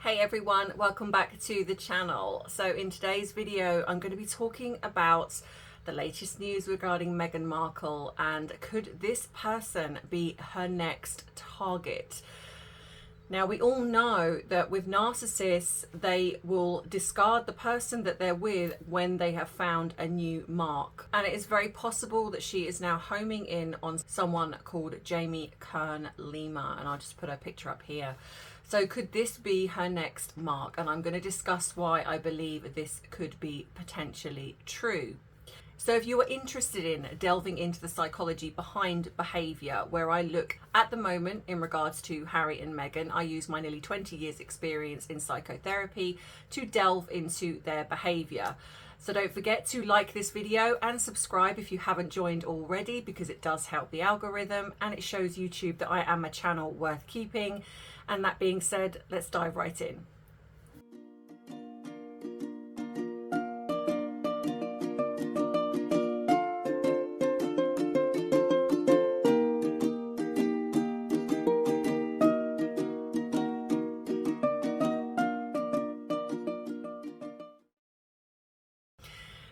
Hey everyone, welcome back to the channel. So in today's video, I'm going to be talking about the latest news regarding Meghan Markle and could this person be her next target? Now, we all know that with narcissists, they will discard the person that they're with when they have found a new mark. And it is very possible that she is now homing in on someone called Jamie Kern-Lima. And I'll just put her picture up here. So could this be her next mark? And I'm going to discuss why I believe this could be potentially true. So if you are interested in delving into the psychology behind behaviour, where I look at the moment in regards to Harry and Meghan, I use my nearly 20 years experience in psychotherapy to delve into their behaviour. So don't forget to like this video and subscribe if you haven't joined already, because it does help the algorithm and it shows YouTube that I am a channel worth keeping. And that being said, let's dive right in.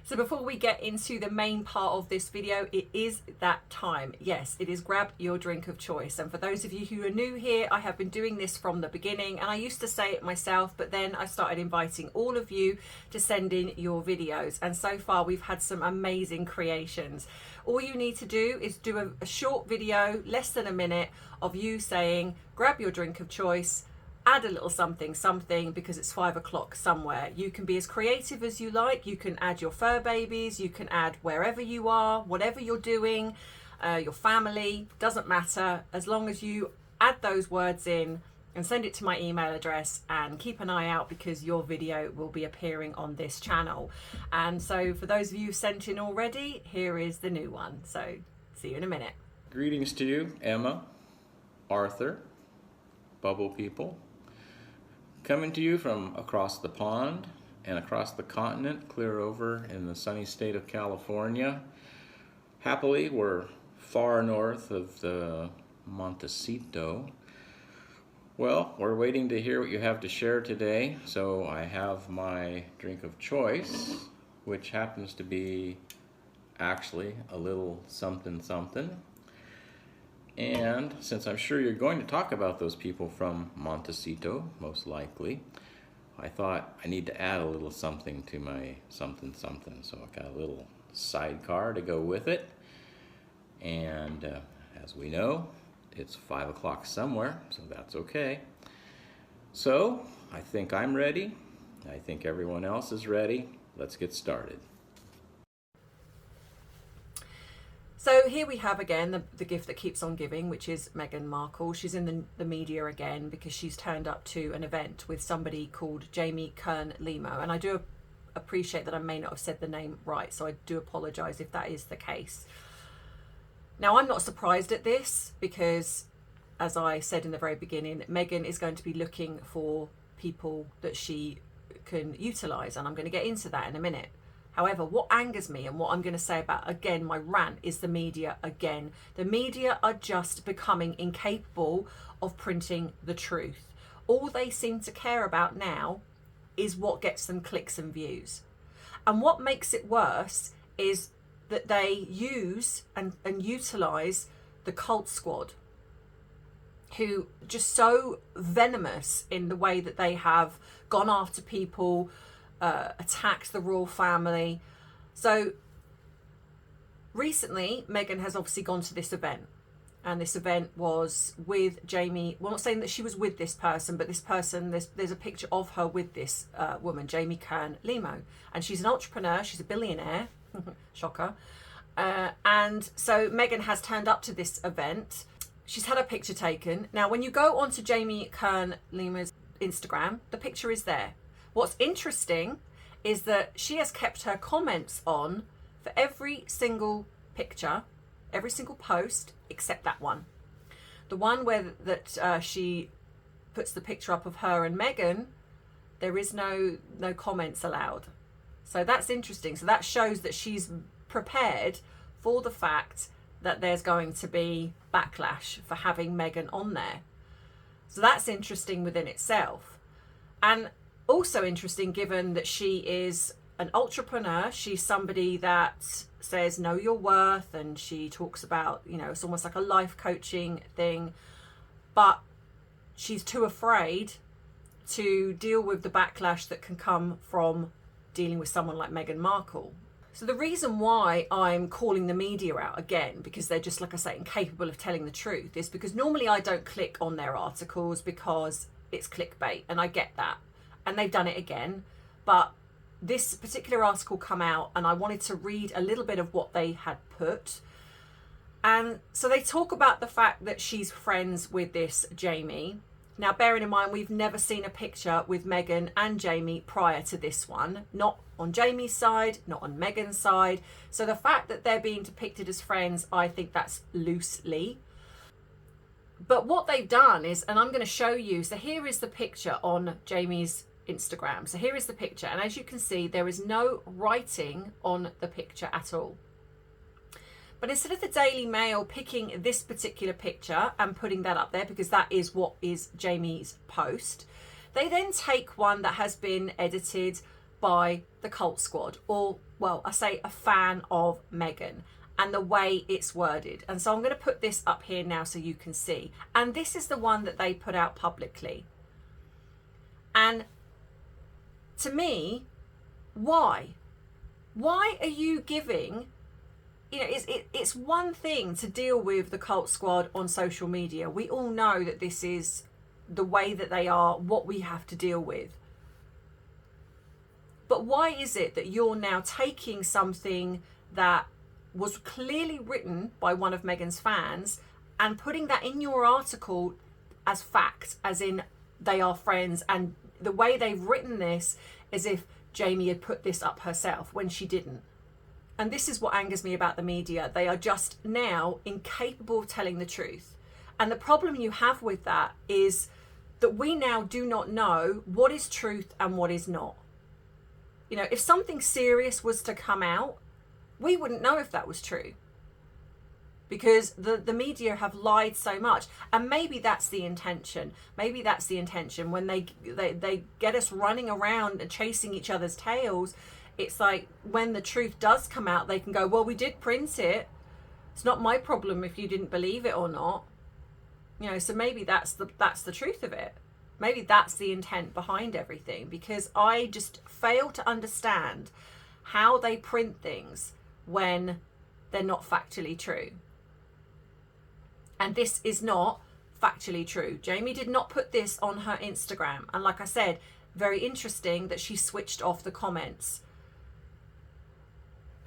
So before we get into the main part of this video, it is that time. Yes, it is grab your drink of choice. And for those of you who are new here, I have been doing this from the beginning and I used to say it myself, but then I started inviting all of you to send in your videos. And so far we've had some amazing creations. All you need to do is do a short video, less than a minute, of you saying, grab your drink of choice, add a little something because it's 5 o'clock somewhere. You can be as creative as you like. You can add your fur babies, you can add wherever you are, whatever you're doing, your family, doesn't matter, as long as you add those words in and send it to my email address, and keep an eye out because your video will be appearing on this channel. And so for those of you who sent in already, here is the new one. So see you in a minute. Greetings to you, Emma, Arthur, Bubble People. Coming to you from across the pond and across the continent, clear over in the sunny state of California. Happily, we're far north of the Montecito. Well, we're waiting to hear what you have to share today, so I have my drink of choice, which happens to be actually a little something. And since I'm sure you're going to talk about those people from Montecito, most likely, I thought I need to add a little something to my something. So I got a little sidecar to go with it. And as we know, it's 5 o'clock somewhere, so that's okay. So I think I'm ready. I think everyone else is ready. Let's get started. So here we have again the gift that keeps on giving, which is Meghan Markle. She's in the media again because she's turned up to an event with somebody called Jamie Kern-Lima. And I do appreciate that I may not have said the name right, so I do apologise if that is the case. Now, I'm not surprised at this because, as I said in the very beginning, Meghan is going to be looking for people that she can utilise, and I'm going to get into that in a minute. However, what angers me and what I'm going to say about, again, my rant is the media again. The media are just becoming incapable of printing the truth. All they seem to care about now is what gets them clicks and views. And what makes it worse is that they use and utilise the cult squad, who just so venomous in the way that they have gone after people, attacked the royal family. So recently Meghan has obviously gone to this event, and this event was with Jamie. Well, I'm not saying that she was with this person, but this person, there's a picture of her with this woman, Jamie Kern-Lima, and she's an entrepreneur, she's a billionaire. Shocker. And so Meghan has turned up to this event. She's had a picture taken. Now, when you go onto Jamie Kern-Lima's Instagram, the picture is there. What's interesting is that she has kept her comments on for every single picture, every single post, except that one. The one where she puts the picture up of her and Meghan, there is no comments allowed. So that's interesting. So that shows that she's prepared for the fact that there's going to be backlash for having Meghan on there. So that's interesting within itself. And also interesting, given that she is an entrepreneur, she's somebody that says know your worth, and she talks about, you know, it's almost like a life coaching thing, but she's too afraid to deal with the backlash that can come from dealing with someone like Meghan Markle. So the reason why I'm calling the media out again, because they're just, like I say, incapable of telling the truth, is because normally I don't click on their articles because it's clickbait, and I get that. And they've done it again. But this particular article come out, and I wanted to read a little bit of what they had put. And so they talk about the fact that she's friends with this Jamie. Now, bearing in mind, we've never seen a picture with Meghan and Jamie prior to this one. Not on Jamie's side, not on Meghan's side. So the fact that they're being depicted as friends, I think that's loosely. But what they've done is, and I'm going to show you, so here is the picture on Jamie's Instagram. So here is the picture. And as you can see, there is no writing on the picture at all. But instead of the Daily Mail picking this particular picture and putting that up there, because that is what is Jamie's post, they then take one that has been edited by the Cult Squad, or, well, I say a fan of Meghan, and the way it's worded. And so I'm going to put this up here now so you can see. And this is the one that they put out publicly. And to me, why? Why are you giving... You know, it's one thing to deal with the Cult Squad on social media. We all know that this is the way that they are, what we have to deal with. But why is it that you're now taking something that was clearly written by one of Meghan's fans and putting that in your article as fact, as in they are friends, and the way they've written this as if Jamie had put this up herself when she didn't? And this is what angers me about the media. They are just now incapable of telling the truth. And the problem you have with that is that we now do not know what is truth and what is not. You know, if something serious was to come out, we wouldn't know if that was true. Because the media have lied so much. And maybe that's the intention. Maybe that's the intention. When they get us running around and chasing each other's tails, it's like when the truth does come out, they can go, well, we did print it. It's not my problem if you didn't believe it or not. You know, so maybe that's the truth of it. Maybe that's the intent behind everything, because I just fail to understand how they print things when they're not factually true. And this is not factually true. Jamie did not put this on her Instagram. And like I said, very interesting that she switched off the comments.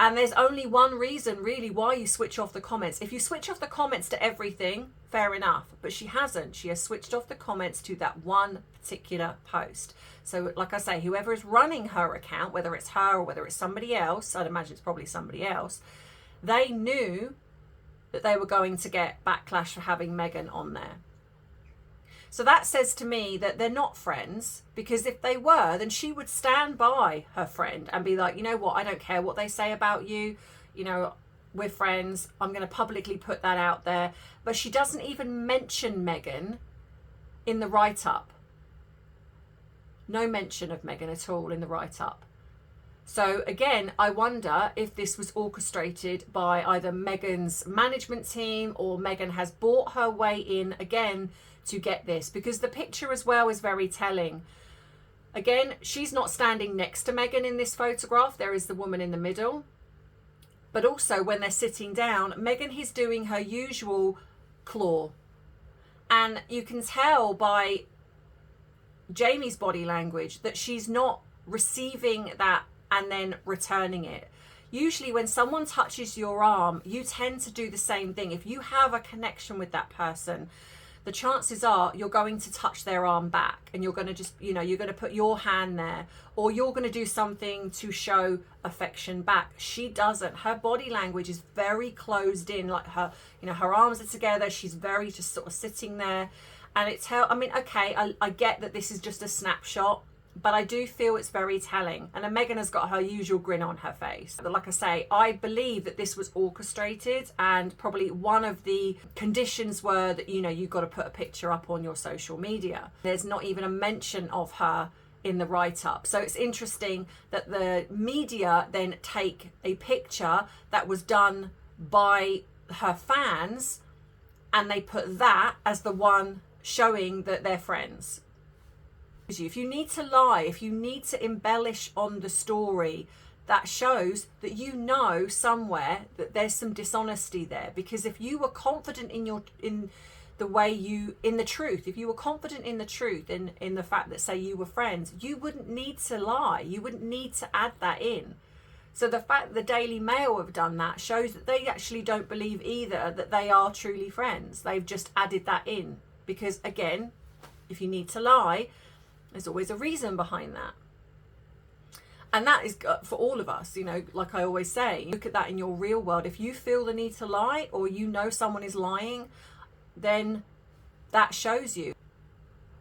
And there's only one reason really why you switch off the comments. If you switch off the comments to everything, fair enough. But she hasn't. She has switched off the comments to that one particular post. So like I say, whoever is running her account, whether it's her or whether it's somebody else, I'd imagine it's probably somebody else, they knew that they were going to get backlash for having Meghan on there. So that says to me that they're not friends, because if they were, then she would stand by her friend and be like, you know what, I don't care what they say about you, you know, we're friends, I'm going to publicly put that out there. But she doesn't even mention Meghan in the write-up. No mention of Meghan at all in the write-up. So again, I wonder if this was orchestrated by either Meghan's management team, or Meghan has bought her way in again to get this, because the picture as well is very telling. Again, she's not standing next to Meghan in this photograph. There is the woman in the middle. But also when they're sitting down, Meghan is doing her usual claw. And you can tell by Jamie's body language that she's not receiving that and then returning it. Usually when someone touches your arm, you tend to do the same thing. If you have a connection with that person, the chances are you're going to touch their arm back, and you're going to just, you know, you're going to put your hand there, or you're going to do something to show affection back. She doesn't. Her body language is very closed in, like her, you know, her arms are together. She's very just sort of sitting there. And it's I mean, okay, I get that this is just a snapshot, but I do feel it's very telling. And then Meghan has got her usual grin on her face. But like I say, I believe that this was orchestrated, and probably one of the conditions were that, you know, you've got to put a picture up on your social media. There's not even a mention of her in the write-up. So it's interesting that the media then take a picture that was done by her fans and they put that as the one showing that they're friends. If you need to lie, if you need to embellish on the story, that shows that you know somewhere that there's some dishonesty there. Because if you were confident in the truth, if you were confident in the truth, in the fact that, say, you were friends, you wouldn't need to lie. You wouldn't need to add that in. So the fact that the Daily Mail have done that shows that they actually don't believe either that they are truly friends. They've just added that in because, again, if you need to lie, there's always a reason behind that. And that is for all of us, you know, like I always say, look at that in your real world. If you feel the need to lie, or you know someone is lying, then that shows you.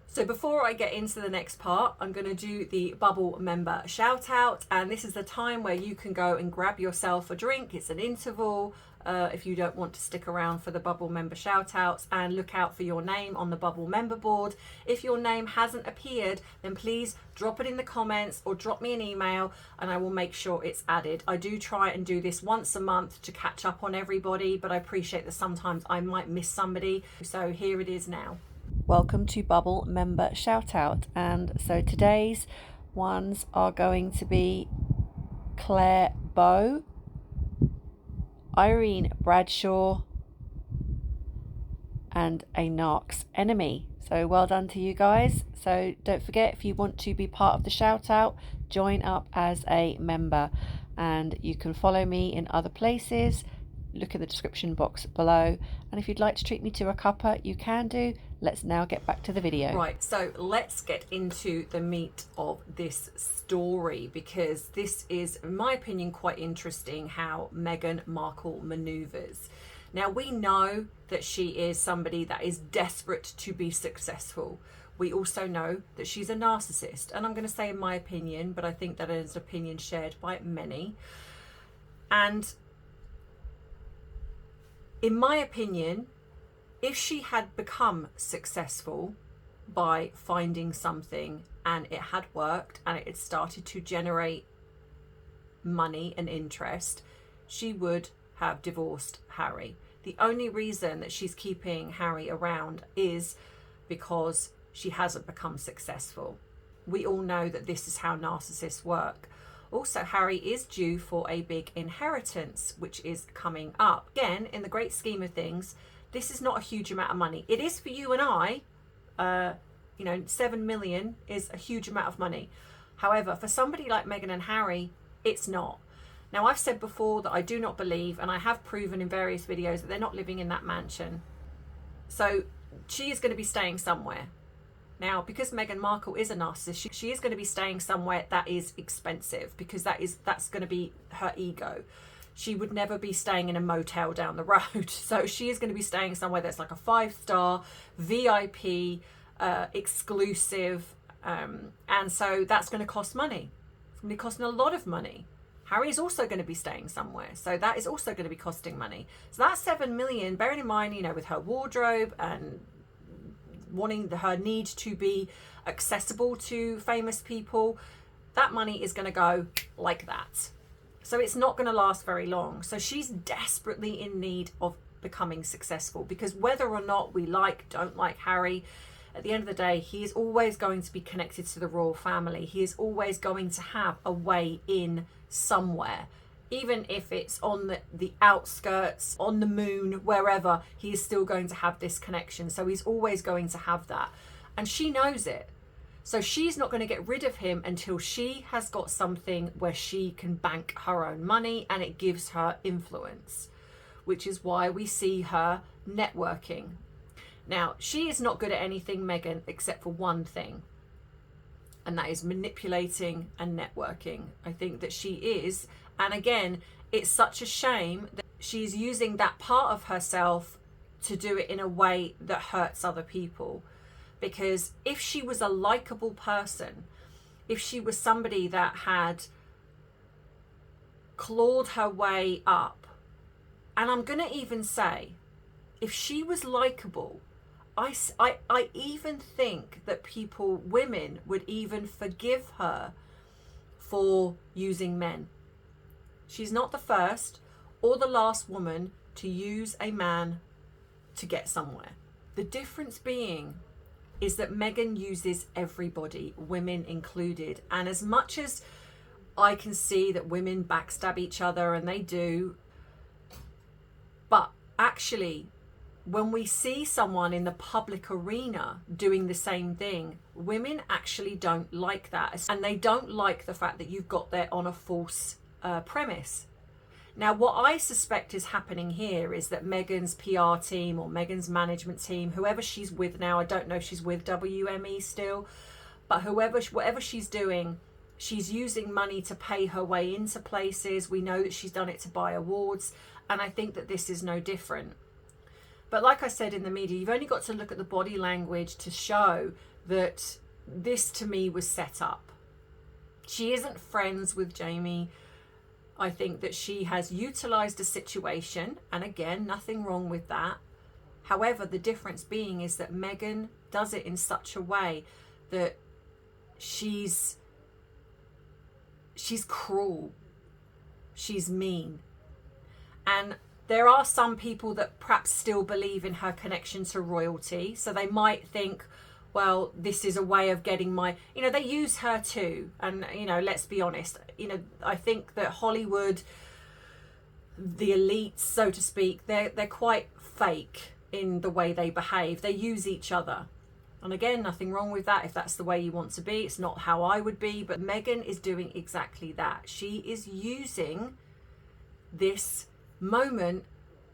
So before I get into the next part, I'm going to do the Bubble member shout out. And this is the time where you can go and grab yourself a drink. It's an interval. If you don't want to stick around for the Bubble member shout outs, and look out for your name on the Bubble member board. If your name hasn't appeared, then please drop it in the comments or drop me an email and I will make sure it's added. I do try and do this once a month to catch up on everybody, but I appreciate that sometimes I might miss somebody. So here it is now. Welcome to Bubble member shout out. And so today's ones are going to be Claire Bow, Irene Bradshaw, and a Narc's enemy. So well done to you guys. So don't forget, if you want to be part of the shout out, join up as a member, and you can follow me in other places. Look at the description box below, and if you'd like to treat me to a cuppa, you can do. Let's now get back to the video. Right, so let's get into the meat of this story, because this is, in my opinion, quite interesting how Meghan Markle maneuvers. Now, we know that she is somebody that is desperate to be successful. We also know that she's a narcissist, and I'm going to say in my opinion, but I think that is an opinion shared by many. And in my opinion, if she had become successful by finding something and it had worked and it had started to generate money and interest, she would have divorced Harry. The only reason that she's keeping Harry around is because she hasn't become successful. We all know that this is how narcissists work. Also, Harry is due for a big inheritance, which is coming up. Again, in the great scheme of things, this is not a huge amount of money. It is for you and I. 7 million is a huge amount of money. However, for somebody like Meghan and Harry, it's not. Now, I've said before that I do not believe, and I have proven in various videos, that they're not living in that mansion. So she is going to be staying somewhere. Now, because Meghan Markle is a narcissist, she is going to be staying somewhere that is expensive, because that's going to be her ego. She would never be staying in a motel down the road. So she is going to be staying somewhere that's like a 5-star, VIP, exclusive. And so that's going to cost money. It's going to be costing a lot of money. Harry is also going to be staying somewhere. So that is also going to be costing money. So that's 7 million, bearing in mind, with her wardrobe and wanting her need to be accessible to famous people, that money is going to go like that. So it's not going to last very long. So she's desperately in need of becoming successful, because whether or not we don't like Harry, at the end of the day, he is always going to be connected to the royal family. He is always going to have a way in somewhere. Even if it's on the outskirts, on the moon, wherever, he is still going to have this connection. So he's always going to have that. And she knows it. So she's not going to get rid of him until she has got something where she can bank her own money and it gives her influence, which is why we see her networking. Now, she is not good at anything, Meghan, except for one thing, and that is manipulating and networking. I think that she is. And again, it's such a shame that she's using that part of herself to do it in a way that hurts other people. Because if she was a likable person, if she was somebody that had clawed her way up, and I'm going to even say, if she was likable I even think that women would even forgive her for using men. She's not the first or the last woman to use a man to get somewhere. The difference being is that Meghan uses everybody, women included. And as much as I can see that women backstab each other, and they do, but actually, when we see someone in the public arena doing the same thing, women actually don't like that. And they don't like the fact that you've got there on a false premise. Now, what I suspect is happening here is that Meghan's PR team or Meghan's management team, whoever she's with now, I don't know if she's with WME still, but whatever she's doing, she's using money to pay her way into places. We know that she's done it to buy awards, and I think that this is no different. But like I said in the media, you've only got to look at the body language to show that this, to me, was set up. She isn't friends with Jamie. I think that she has utilised a situation, and again, nothing wrong with that. However, the difference being is that Meghan does it in such a way that she's cruel, she's mean. And there are some people that perhaps still believe in her connection to royalty, so they might think, well, this is a way of getting they use her too. And, let's be honest, I think that Hollywood, the elites, so to speak, they're quite fake in the way they behave. They use each other. And again, nothing wrong with that if that's the way you want to be. It's not how I would be, but Meghan is doing exactly that. She is using this moment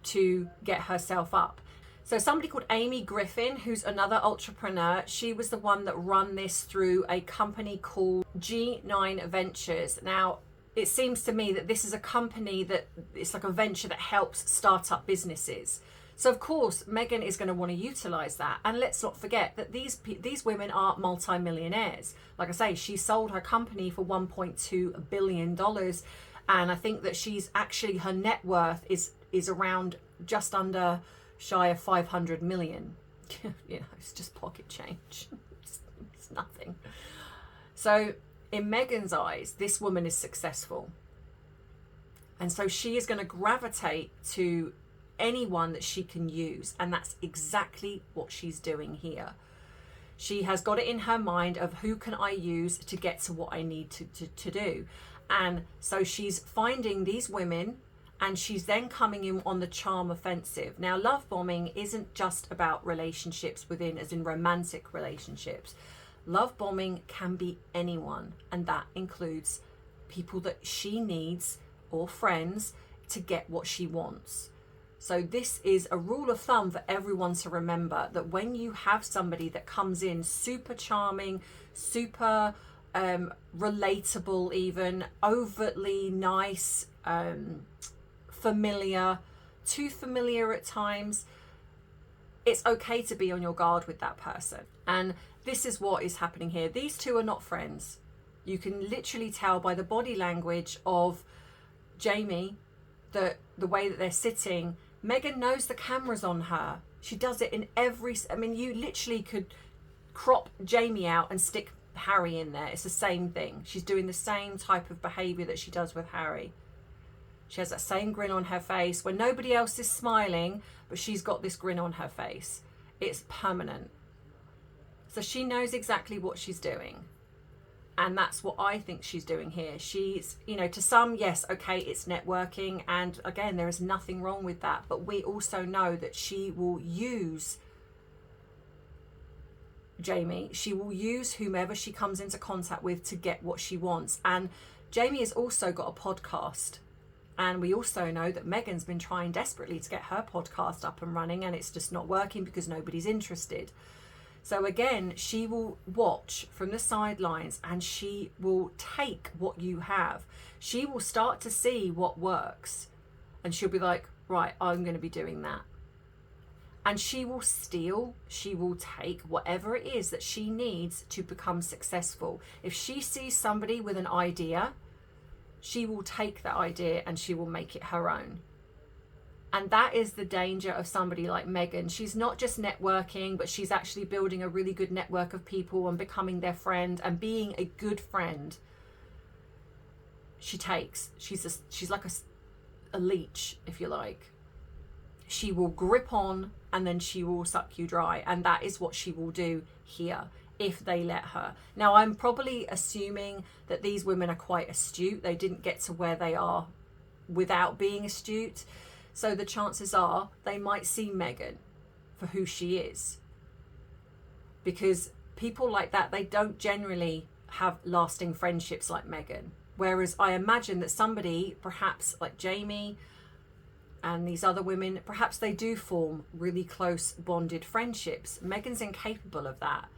to get herself up. So somebody called Amy Griffin, who's another entrepreneur, she was the one that run this through a company called G9 Ventures. Now, it seems to me that this is a company that it's like a venture that helps start up businesses. So of course, Meghan is going to want to utilize that. And let's not forget that these women are multimillionaires. Like I say, she sold her company for $1.2 billion. And I think that she's actually, her net worth is around just under shy of 500 million. It's just pocket change. It's nothing. So in Meghan's eyes, this woman is successful. And so she is going to gravitate to anyone that she can use. And that's exactly what she's doing here. She has got it in her mind of who can I use to get to what I need to do. And so she's finding these women, and she's then coming in on the charm offensive. Now, love bombing isn't just about relationships as in romantic relationships. Love bombing can be anyone, and that includes people that she needs or friends to get what she wants. So this is a rule of thumb for everyone to remember, that when you have somebody that comes in super charming, super relatable, even overtly nice, familiar, too familiar at times, it's okay to be on your guard with that person. And this is what is happening here. These two are not friends. You can literally tell by the body language of Jamie, the way that they're sitting. Meghan knows the camera's on her. She does it in you literally could crop Jamie out and stick Harry in there. It's the same thing. She's doing the same type of behaviour that she does with Harry. She has that same grin on her face when nobody else is smiling, but she's got this grin on her face. It's permanent. So she knows exactly what she's doing. And that's what I think she's doing here. She's, to some, yes, okay, it's networking. And again, there is nothing wrong with that. But we also know that she will use Jamie. She will use whomever she comes into contact with to get what she wants. And Jamie has also got a podcast. And we also know that Meghan's been trying desperately to get her podcast up and running, and it's just not working because nobody's interested. So again, she will watch from the sidelines, and she will take what you have. She will start to see what works, and she'll be like, right, I'm going to be doing that. And she will steal, she will take whatever it is that she needs to become successful. If she sees somebody with an idea, she will take that idea and she will make it her own. And that is the danger of somebody like Meghan. She's not just networking, but she's actually building a really good network of people and becoming their friend and being a good friend. She takes. She's like a leech, if you like. She will grip on and then she will suck you dry. And that is what she will do here, if they let her. Now, I'm probably assuming that these women are quite astute. They didn't get to where they are without being astute. So the chances are they might see Meghan for who she is. Because people like that, they don't generally have lasting friendships like Meghan. Whereas I imagine that somebody, perhaps like Jamie and these other women, perhaps they do form really close bonded friendships. Meghan's incapable of that.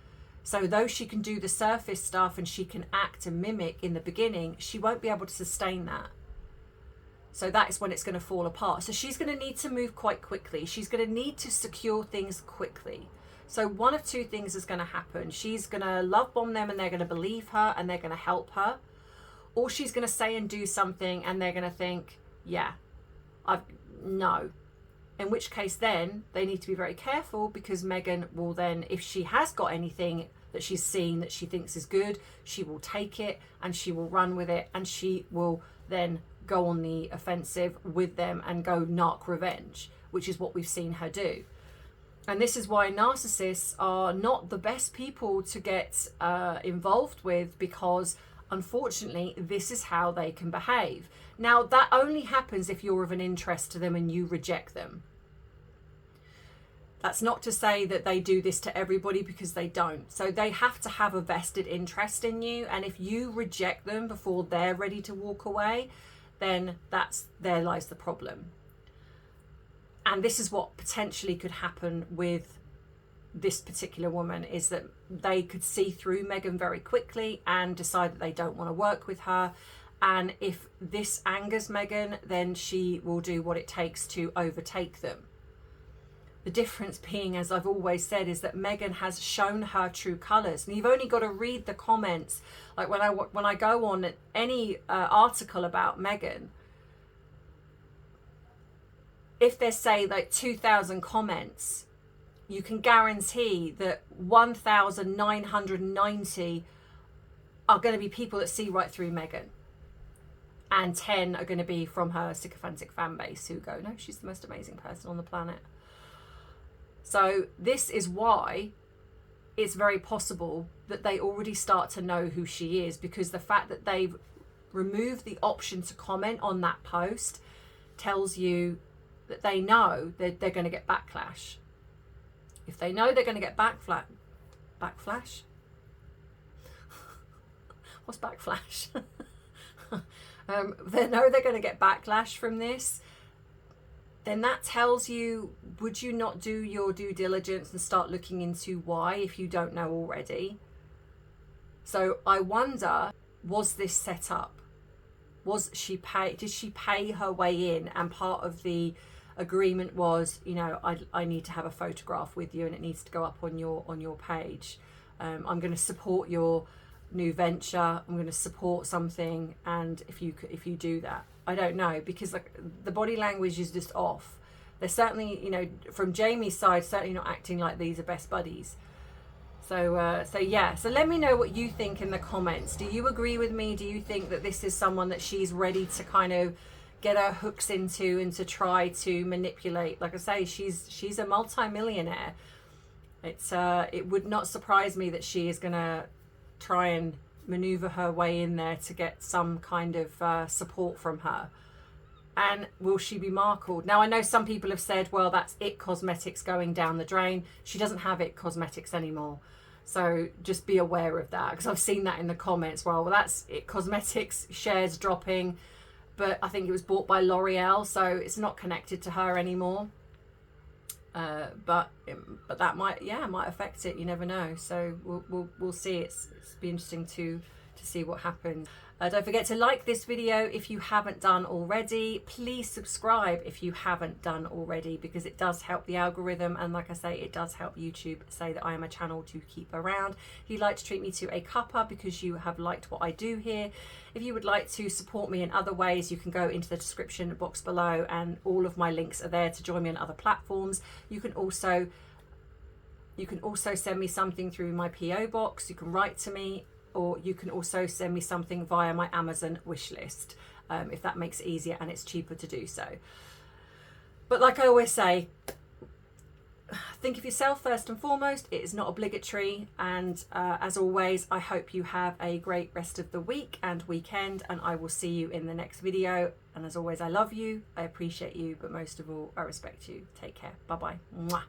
So though she can do the surface stuff and she can act and mimic in the beginning, she won't be able to sustain that. So that is when it's going to fall apart. So she's going to need to move quite quickly. She's going to need to secure things quickly. So one of two things is going to happen. She's going to love bomb them and they're going to believe her and they're going to help her. Or she's going to say and do something and they're going to think, yeah, no. In which case then they need to be very careful, because Meghan will then, if she has got anything that she's seen that she thinks is good, she will take it and she will run with it, and she will then go on the offensive with them and go narc revenge, which is what we've seen her do. And this is why narcissists are not the best people to get involved with, because unfortunately this is how they can behave. Now, that only happens if you're of an interest to them and you reject them. That's not to say that they do this to everybody, because they don't. So they have to have a vested interest in you, and if you reject them before they're ready to walk away, then there lies the problem. And this is what potentially could happen with this particular woman, is that they could see through Meghan very quickly and decide that they don't want to work with her. And if this angers Meghan, then she will do what it takes to overtake them. The difference being, as I've always said, is that Meghan has shown her true colours. And you've only got to read the comments. Like when I go on any article about Meghan, if there's, say, like 2,000 comments, you can guarantee that 1,990 are going to be people that see right through Meghan. And 10 are going to be from her sycophantic fan base who go, no, she's the most amazing person on the planet. So this is why it's very possible that they already start to know who she is, because the fact that they've removed the option to comment on that post tells you that they know that they're going to get backlash. If they know they're going to get backlash? What's backlash? They know they're going to get backlash from this, then that tells you, would you not do your due diligence and start looking into why, if you don't know already? So I wonder, was this set up? Did she pay her way in, and part of the agreement was, you know, I need to have a photograph with you and it needs to go up on your page. I'm going to support your new venture. I'm going to support something, and if you do that, I don't know, because like the body language is just off. They're certainly, you know, from Jamie's side, certainly not acting like these are best buddies. So yeah, so let me know what you think in the comments. Do you agree with me? Do you think that this is someone that she's ready to kind of get her hooks into and to try to manipulate? Like I say, she's a multi-millionaire. It would not surprise me that she is going to try and maneuver her way in there to get some kind of support from her. And will she be Markled? Now, I know some people have said, well, that's It Cosmetics going down the drain. She doesn't have It Cosmetics anymore. So just be aware of that, because I've seen that in the comments. Well, that's It Cosmetics shares dropping, but I think it was bought by L'Oreal, so it's not connected to her anymore. But that might affect it. You never know. So we'll see. It's be interesting to to see what happens. Don't forget to like this video if you haven't done already. Please subscribe if you haven't done already, because it does help the algorithm, and like I say, it does help YouTube say that I am a channel to keep around. If you'd like to treat me to a cuppa because you have liked what I do here, if you would like to support me in other ways, you can go into the description box below and all of my links are there to join me on other platforms. You can also send me something through my PO box. You can write to me, or you can also send me something via my Amazon wish list, if that makes it easier and it's cheaper to do so. But like I always say, think of yourself first and foremost. It is not obligatory, and as always, I hope you have a great rest of the week and weekend, and I will see you in the next video. And as always, I love you, I appreciate you, but most of all, I respect you. Take care. Bye bye. Mwah.